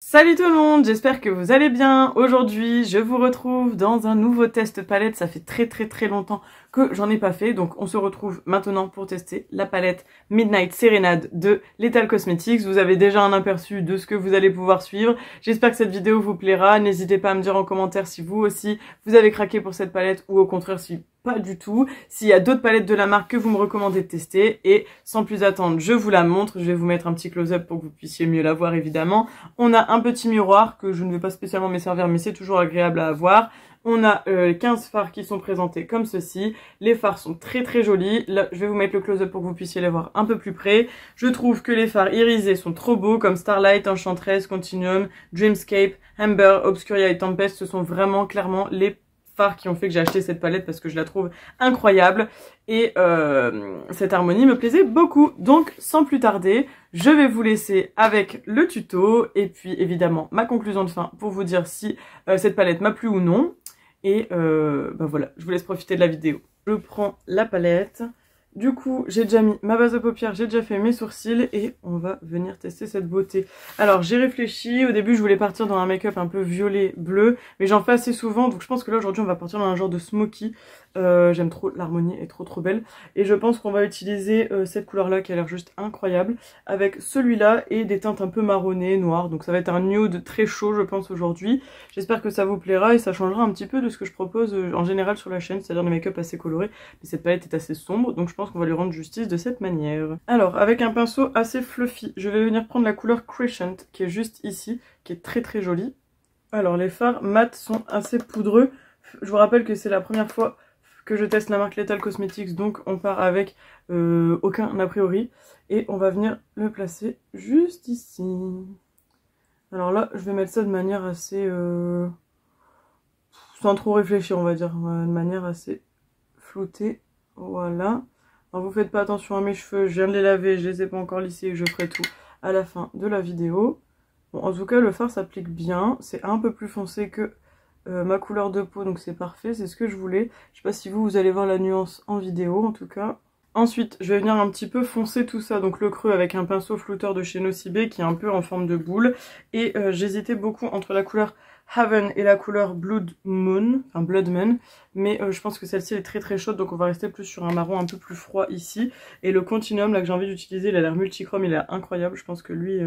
Salut tout le monde, j'espère que vous allez bien. Aujourd'hui, je vous retrouve dans un nouveau test palette. Ça fait très longtemps que j'en ai pas fait, donc on se retrouve maintenant pour tester la palette Midnight Serenade de Lethal Cosmetics. Vous avez déjà un aperçu de ce que vous allez pouvoir suivre. J'espère que cette vidéo vous plaira. N'hésitez pas à me dire en commentaire si vous aussi vous avez craqué pour cette palette ou au contraire si pas du tout. S'il y a d'autres palettes de la marque que vous me recommandez de tester. Et sans plus attendre, je vous la montre. Je vais vous mettre un petit close-up pour que vous puissiez mieux la voir évidemment. On a un petit miroir que je ne vais pas spécialement me servir, mais c'est toujours agréable à avoir. On a 15 fards qui sont présentés comme ceci. Les fards sont très jolis. Là, je vais vous mettre le close-up pour que vous puissiez les voir un peu plus près. Je trouve que les fards irisés sont trop beaux, comme Starlight, Enchantress, Continuum, Dreamscape, Amber, Obscuria et Tempest. Ce sont vraiment clairement les fards qui ont fait que j'ai acheté cette palette parce que je la trouve incroyable. Et cette harmonie me plaisait beaucoup. Donc, sans plus tarder, je vais vous laisser avec le tuto et puis évidemment ma conclusion de fin pour vous dire si cette palette m'a plu ou non. Et voilà, je vous laisse profiter de la vidéo. Je prends la palette. Du coup, j'ai déjà mis ma base de paupières, j'ai déjà fait mes sourcils et on va venir tester cette beauté. Alors, j'ai réfléchi. Au début, je voulais partir dans un make-up un peu violet-bleu, mais j'en fais assez souvent, donc je pense que là, aujourd'hui, on va partir dans un genre de smoky. J'aime trop, l'harmonie est trop belle. Et je pense qu'on va utiliser cette couleur-là qui a l'air juste incroyable, avec celui-là et des teintes un peu marronnées, noires. Donc ça va être un nude très chaud, je pense, aujourd'hui. J'espère que ça vous plaira et ça changera un petit peu de ce que je propose en général sur la chaîne, c'est-à-dire des make-up assez colorés. Mais cette palette est assez sombre, donc je pense qu'on va lui rendre justice de cette manière. Alors, avec un pinceau assez fluffy, je vais venir prendre la couleur Crescent, qui est juste ici, qui est très jolie. Alors, les fards mat sont assez poudreux. Je vous rappelle que c'est la première fois que je teste la marque Lethal Cosmetics, donc on part avec aucun a priori. Et on va venir le placer juste ici. Alors là, je vais mettre ça de manière assez... sans trop réfléchir, on va dire. De manière assez floutée. Voilà. Alors vous faites pas attention à mes cheveux, je viens de les laver, je les ai pas encore lissés, je ferai tout à la fin de la vidéo. Bon, en tout cas, le fard s'applique bien. C'est un peu plus foncé que... ma couleur de peau, donc c'est parfait, c'est ce que je voulais. Je sais pas si vous allez voir la nuance en vidéo en tout cas. Ensuite, je vais venir un petit peu foncer tout ça, donc le creux avec un pinceau flouteur de chez Nocibé qui est un peu en forme de boule. Et j'hésitais beaucoup entre la couleur Haven et la couleur Blood Moon, enfin Blood Moon, mais je pense que celle-ci est très chaude, donc on va rester plus sur un marron un peu plus froid ici. Et le Continuum là que j'ai envie d'utiliser, il a l'air multichrome, il est incroyable, je pense que lui,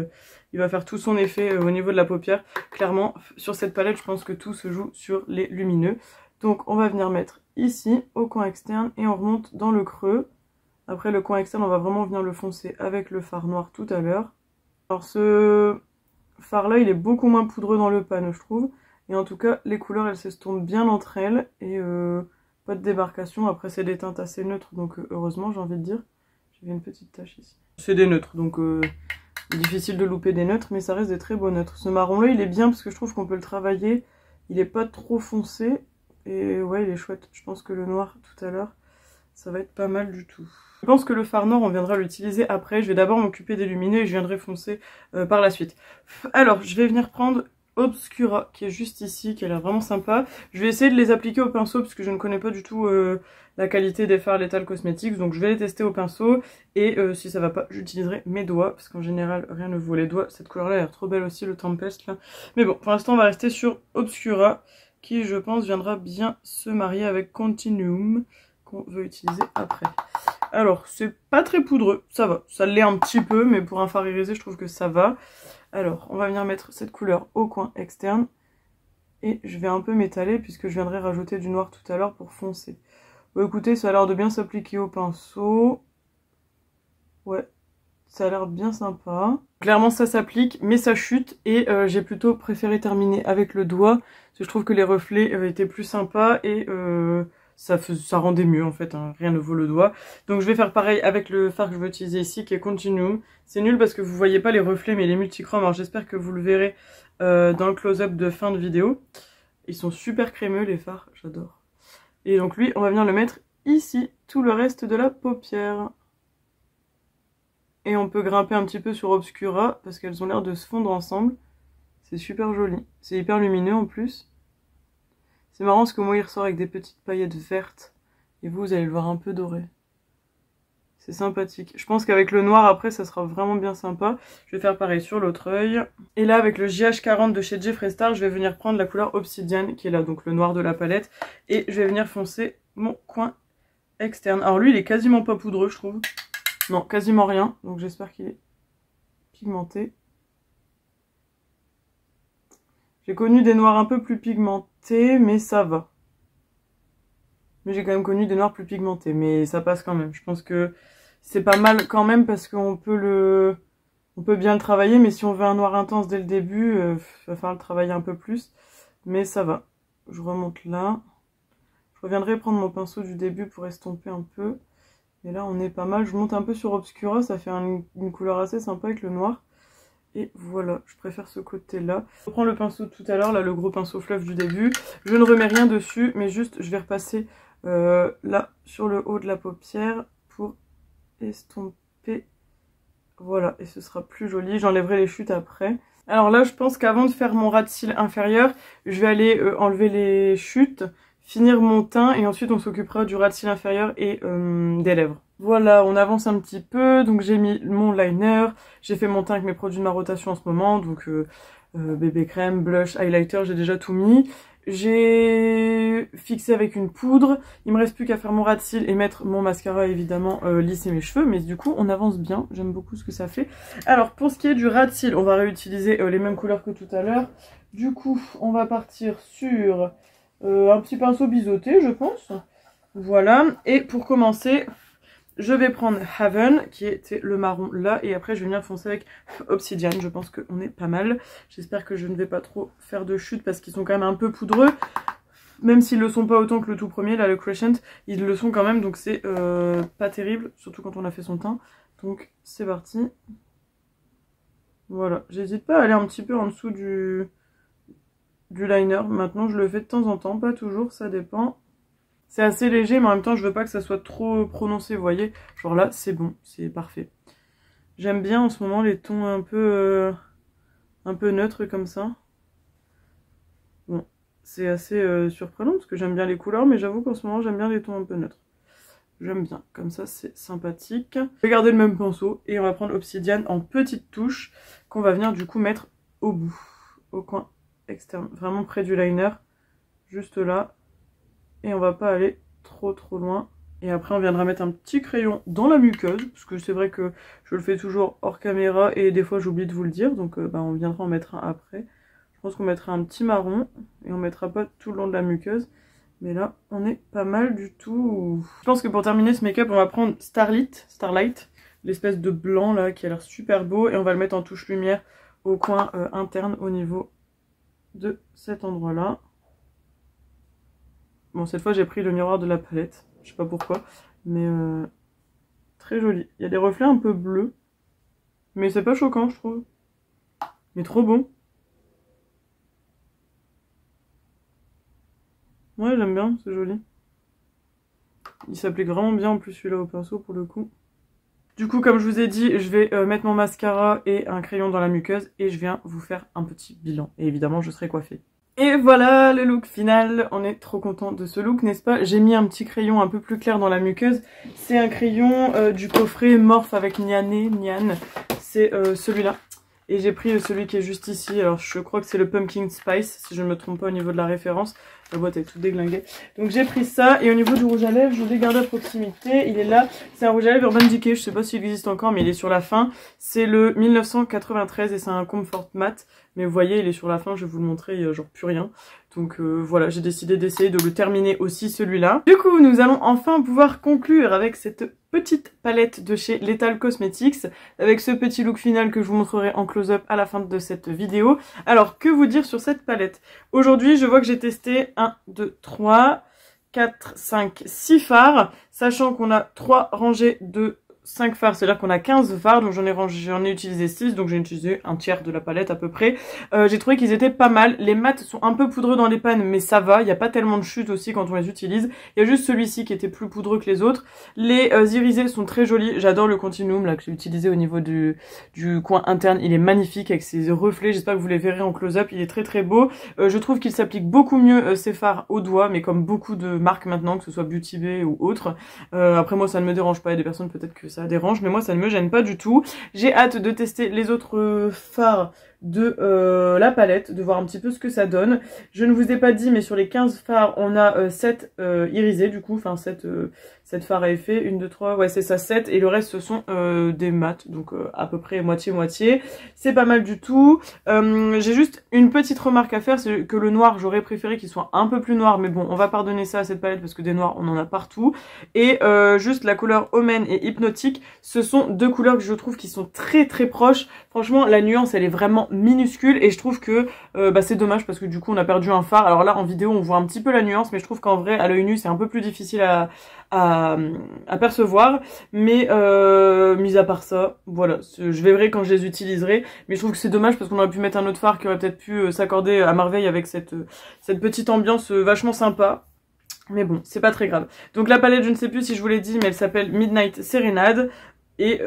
il va faire tout son effet au niveau de la paupière. Clairement, sur cette palette, je pense que tout se joue sur les lumineux. Donc on va venir mettre ici, au coin externe, et on remonte dans le creux. Après le coin externe, on va vraiment venir le foncer avec le fard noir tout à l'heure. Alors ce fard là, il est beaucoup moins poudreux dans le pan, je trouve. Et en tout cas, les couleurs, elles s'estompent bien entre elles. Et pas de démarcation. Après, c'est des teintes assez neutres, donc heureusement, j'ai envie de dire. J'ai une petite tache ici. C'est des neutres, donc difficile de louper des neutres, mais ça reste des très beaux neutres. Ce marron là, il est bien parce que je trouve qu'on peut le travailler. Il est pas trop foncé. Et ouais, il est chouette. Je pense que le noir, tout à l'heure, ça va être pas mal du tout. Je pense que le fard noir, on viendra l'utiliser après. Je vais d'abord m'occuper des lumineux et je viendrai foncer par la suite. Alors, je vais venir prendre Obscura, qui est juste ici, qui a l'air vraiment sympa. Je vais essayer de les appliquer au pinceau, parce que je ne connais pas du tout la qualité des fards Lethal Cosmetics. Donc je vais les tester au pinceau, et si ça va pas, j'utiliserai mes doigts, parce qu'en général, rien ne vaut les doigts. Cette couleur-là a l'air trop belle aussi, le Tempest, là. Mais bon, pour l'instant, on va rester sur Obscura, qui, je pense, viendra bien se marier avec Continuum, qu'on veut utiliser après. Alors, c'est pas très poudreux, ça va. Ça l'est un petit peu, mais pour un fard irisé, je trouve que ça va. Alors, on va venir mettre cette couleur au coin externe. Et je vais un peu m'étaler, puisque je viendrai rajouter du noir tout à l'heure pour foncer. Bon, écoutez, ça a l'air de bien s'appliquer au pinceau. Ouais, ça a l'air bien sympa. Clairement, ça s'applique, mais ça chute. Et j'ai plutôt préféré terminer avec le doigt, parce que je trouve que les reflets étaient plus sympas et... ça rendait mieux en fait, hein. Rien ne vaut le doigt. Donc je vais faire pareil avec le fard que je veux utiliser ici qui est Continuum. C'est nul parce que vous voyez pas les reflets mais les multichromes, alors j'espère que vous le verrez dans le close-up de fin de vidéo. Ils sont super crémeux les fards, j'adore. Et donc lui, on va venir le mettre ici, tout le reste de la paupière. Et on peut grimper un petit peu sur Obscura parce qu'elles ont l'air de se fondre ensemble. C'est super joli, c'est hyper lumineux en plus. C'est marrant parce que moi il ressort avec des petites paillettes vertes et vous allez le voir un peu doré. C'est sympathique. Je pense qu'avec le noir après ça sera vraiment bien sympa. Je vais faire pareil sur l'autre œil. Et là avec le JH40 de chez Jeffree Star, je vais venir prendre la couleur Obsidian qui est là, donc le noir de la palette. Et je vais venir foncer mon coin externe. Alors lui il est quasiment pas poudreux je trouve. Non, quasiment rien. Donc j'espère qu'il est pigmenté. J'ai connu des noirs un peu plus pigmentés, mais ça va. Mais j'ai quand même connu des noirs plus pigmentés, mais ça passe quand même. Je pense que c'est pas mal quand même parce qu'on peut on peut bien le travailler, mais si on veut un noir intense dès le début, va falloir le travailler un peu plus. Mais ça va. Je remonte là. Je reviendrai prendre mon pinceau du début pour estomper un peu. Et là, on est pas mal. Je monte un peu sur Obscura, ça fait une couleur assez sympa avec le noir. Et voilà, je préfère ce côté-là. Je reprends le pinceau de tout à l'heure, là, le gros pinceau fluff du début. Je ne remets rien dessus, mais juste, je vais repasser là, sur le haut de la paupière pour estomper. Voilà, et ce sera plus joli. J'enlèverai les chutes après. Alors là, je pense qu'avant de faire mon ras de cils inférieur, je vais aller enlever les chutes, finir mon teint, et ensuite on s'occupera du ras de cils inférieur et des lèvres. Voilà, on avance un petit peu, donc j'ai mis mon liner, j'ai fait mon teint avec mes produits de ma rotation en ce moment, donc bébé crème, blush, highlighter, j'ai déjà tout mis. J'ai fixé avec une poudre, il me reste plus qu'à faire mon ras de cils et mettre mon mascara évidemment, lisser mes cheveux, mais du coup on avance bien, j'aime beaucoup ce que ça fait. Alors pour ce qui est du ras de cils, on va réutiliser les mêmes couleurs que tout à l'heure. Du coup on va partir sur un petit pinceau biseauté je pense, voilà, et pour commencer... Je vais prendre Haven, qui était le marron là, et après je vais venir foncer avec Obsidian, je pense qu'on est pas mal. J'espère que je ne vais pas trop faire de chute parce qu'ils sont quand même un peu poudreux. Même s'ils le sont pas autant que le tout premier, là le Crescent, ils le sont quand même, donc c'est pas terrible, surtout quand on a fait son teint. Donc c'est parti. Voilà, j'hésite pas à aller un petit peu en dessous du liner. Maintenant je le fais de temps en temps, pas toujours, ça dépend. C'est assez léger, mais en même temps, je veux pas que ça soit trop prononcé, vous voyez. Genre là, c'est bon, c'est parfait. J'aime bien en ce moment les tons un peu neutres comme ça. Bon, c'est assez surprenant parce que j'aime bien les couleurs, mais j'avoue qu'en ce moment, j'aime bien les tons un peu neutres. J'aime bien, comme ça, c'est sympathique. Je vais garder le même pinceau et on va prendre Obsidian en petites touches qu'on va venir du coup mettre au bout, au coin externe, vraiment près du liner, juste là. Et on va pas aller trop loin. Et après on viendra mettre un petit crayon dans la muqueuse, parce que c'est vrai que je le fais toujours hors caméra et des fois j'oublie de vous le dire, donc on viendra en mettre un après. Je pense qu'on mettra un petit marron et on mettra pas tout le long de la muqueuse. Mais là on est pas mal du tout. Je pense que pour terminer ce make-up on va prendre Starlight, l'espèce de blanc là qui a l'air super beau, et on va le mettre en touche lumière au coin interne au niveau de cet endroit là. Bon, cette fois j'ai pris le miroir de la palette, je sais pas pourquoi, mais très joli. Il y a des reflets un peu bleus, mais c'est pas choquant je trouve. Mais trop bon. Ouais, j'aime bien, c'est joli. Il s'applique vraiment bien en plus celui-là au pinceau pour le coup. Du coup, comme je vous ai dit, je vais mettre mon mascara et un crayon dans la muqueuse et je viens vous faire un petit bilan. Et évidemment, je serai coiffée. Et voilà le look final, on est trop content de ce look, n'est-ce pas? J'ai mis un petit crayon un peu plus clair dans la muqueuse. C'est un crayon du coffret Morphe avec Niane, c'est celui-là. Et j'ai pris celui qui est juste ici, alors je crois que c'est le Pumpkin Spice, si je ne me trompe pas au niveau de la référence. La boîte est toute déglinguée. Donc j'ai pris ça, et au niveau du rouge à lèvres, je l'ai gardé à proximité. Il est là, c'est un rouge à lèvres Urban Decay, je sais pas s'il existe encore, mais il est sur la fin. C'est le 1993 et c'est un Comfort Matte. Mais vous voyez, il est sur la fin, je vais vous le montrer, il y a genre plus rien. Donc voilà, j'ai décidé d'essayer de le terminer aussi celui-là. Du coup, nous allons enfin pouvoir conclure avec cette petite palette de chez Lethal Cosmetics, avec ce petit look final que je vous montrerai en close-up à la fin de cette vidéo. Alors, que vous dire sur cette palette? Aujourd'hui, je vois que j'ai testé 1, 2, 3, 4, 5, 6 fards, sachant qu'on a 3 rangées de 5 fards, c'est-à-dire qu'on a 15 fards, donc j'en ai utilisé 6, donc j'ai utilisé un tiers de la palette à peu près. J'ai trouvé qu'ils étaient pas mal. Les mats sont un peu poudreux dans les pannes, mais ça va, il n'y a pas tellement de chute aussi quand on les utilise. Il y a juste celui-ci qui était plus poudreux que les autres. Les irisés sont très jolis, j'adore le Continuum là que j'ai utilisé au niveau du coin interne, il est magnifique avec ses reflets, j'espère que vous les verrez en close-up, il est très très beau. Je trouve qu'il s'applique beaucoup mieux ces fards au doigt, mais comme beaucoup de marques maintenant, que ce soit Beauty Bay ou autre. Après moi ça ne me dérange pas, il y a des personnes peut-être que ça dérange, mais moi ça ne me gêne pas du tout. J'ai hâte de tester les autres fards de la palette, de voir un petit peu ce que ça donne. Je ne vous ai pas dit, mais sur les 15 fards, on a 7 irisés du coup, enfin 7 fards à effet, 1, 2, 3, ouais c'est ça, 7, et le reste ce sont des mats, donc à peu près moitié-moitié. C'est pas mal du tout. J'ai juste une petite remarque à faire, c'est que le noir, j'aurais préféré qu'il soit un peu plus noir, mais bon, on va pardonner ça à cette palette parce que des noirs, on en a partout. Et juste la couleur Omen et Hypnotique, ce sont deux couleurs que je trouve qui sont très très proches. Franchement, la nuance, elle est vraiment minuscule et je trouve que c'est dommage parce que du coup, on a perdu un phare. Alors là, en vidéo, on voit un petit peu la nuance, mais je trouve qu'en vrai, à l'œil nu, c'est un peu plus difficile à percevoir. Mais mis à part ça, voilà, je verrai quand je les utiliserai. Mais je trouve que c'est dommage parce qu'on aurait pu mettre un autre phare qui aurait peut-être pu s'accorder à merveille avec cette petite ambiance vachement sympa. Mais bon, c'est pas très grave. Donc la palette, je ne sais plus si je vous l'ai dit, mais elle s'appelle Midnight Serenade. Et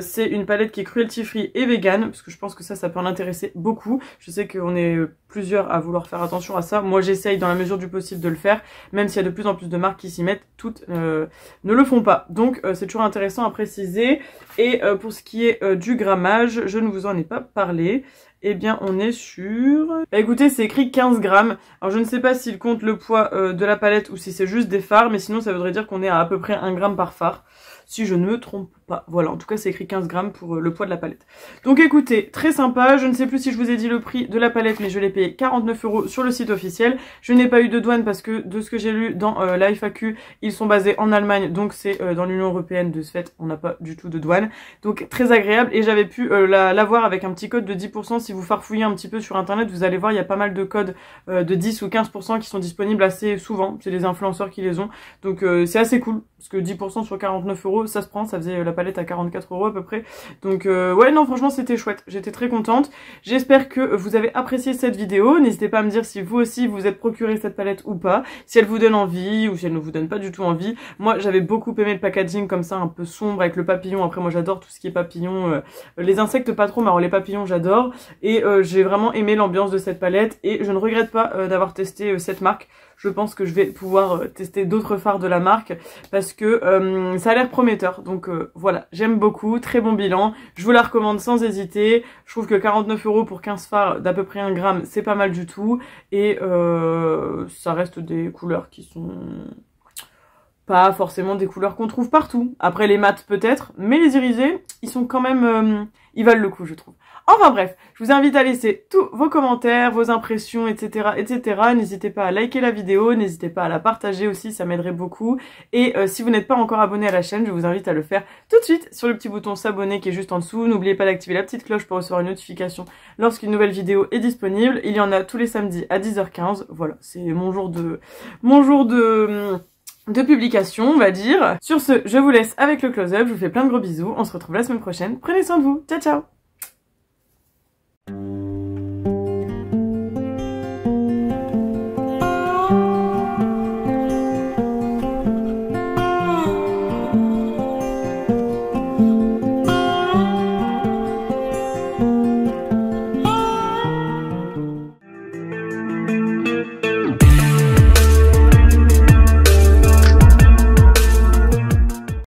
c'est une palette qui est cruelty free et vegan, parce que je pense que ça peut en intéresser beaucoup. Je sais qu'on est plusieurs à vouloir faire attention à ça. Moi j'essaye dans la mesure du possible de le faire, même s'il y a de plus en plus de marques qui s'y mettent, toutes ne le font pas. Donc c'est toujours intéressant à préciser. Et pour ce qui est du grammage, je ne vous en ai pas parlé. Eh bien, on est sur... Bah, écoutez, c'est écrit 15 grammes. Alors, je ne sais pas s'il compte le poids de la palette ou si c'est juste des fards, mais sinon, ça voudrait dire qu'on est à peu près 1 gramme par fard. Si je ne me trompe pas. Voilà, en tout cas, c'est écrit 15 grammes pour le poids de la palette. Donc, écoutez, très sympa. Je ne sais plus si je vous ai dit le prix de la palette, mais je l'ai payé 49 € sur le site officiel. Je n'ai pas eu de douane parce que, de ce que j'ai lu dans la FAQ, ils sont basés en Allemagne, donc c'est dans l'Union Européenne. De ce fait, on n'a pas du tout de douane. Donc, très agréable. Et j'avais pu l'avoir avec un petit code de 10%. Si vous farfouillez un petit peu sur internet, vous allez voir, il y a pas mal de codes de 10 ou 15% qui sont disponibles assez souvent. C'est les influenceurs qui les ont. Donc c'est assez cool, parce que 10% sur 49 €, ça se prend, ça faisait la palette à 44 € à peu près. Donc ouais, non, franchement, c'était chouette. J'étais très contente. J'espère que vous avez apprécié cette vidéo. N'hésitez pas à me dire si vous aussi vous êtes procuré cette palette ou pas, si elle vous donne envie ou si elle ne vous donne pas du tout envie. Moi, j'avais beaucoup aimé le packaging comme ça, un peu sombre avec le papillon. Après, moi, j'adore tout ce qui est papillon. Les insectes, pas trop, mais alors les papillons, j'adore. Et j'ai vraiment aimé l'ambiance de cette palette et je ne regrette pas d'avoir testé cette marque. Je pense que je vais pouvoir tester d'autres fards de la marque parce que ça a l'air prometteur. Donc voilà, j'aime beaucoup, très bon bilan. Je vous la recommande sans hésiter. Je trouve que 49 € pour 15 fards d'à peu près 1 gramme, c'est pas mal du tout. Et ça reste des couleurs qui sont... pas forcément des couleurs qu'on trouve partout. Après les mats peut-être, mais les irisés, ils sont quand même... ils valent le coup, je trouve. Enfin bref, je vous invite à laisser tous vos commentaires, vos impressions, etc. etc. N'hésitez pas à liker la vidéo, n'hésitez pas à la partager aussi, ça m'aiderait beaucoup. Et si vous n'êtes pas encore abonné à la chaîne, je vous invite à le faire tout de suite sur le petit bouton s'abonner qui est juste en dessous. N'oubliez pas d'activer la petite cloche pour recevoir une notification lorsqu'une nouvelle vidéo est disponible. Il y en a tous les samedis à 10h15. Voilà, c'est mon jour de publication, on va dire. Sur ce, je vous laisse avec le close-up. Je vous fais plein de gros bisous. On se retrouve la semaine prochaine. Prenez soin de vous. Ciao, ciao!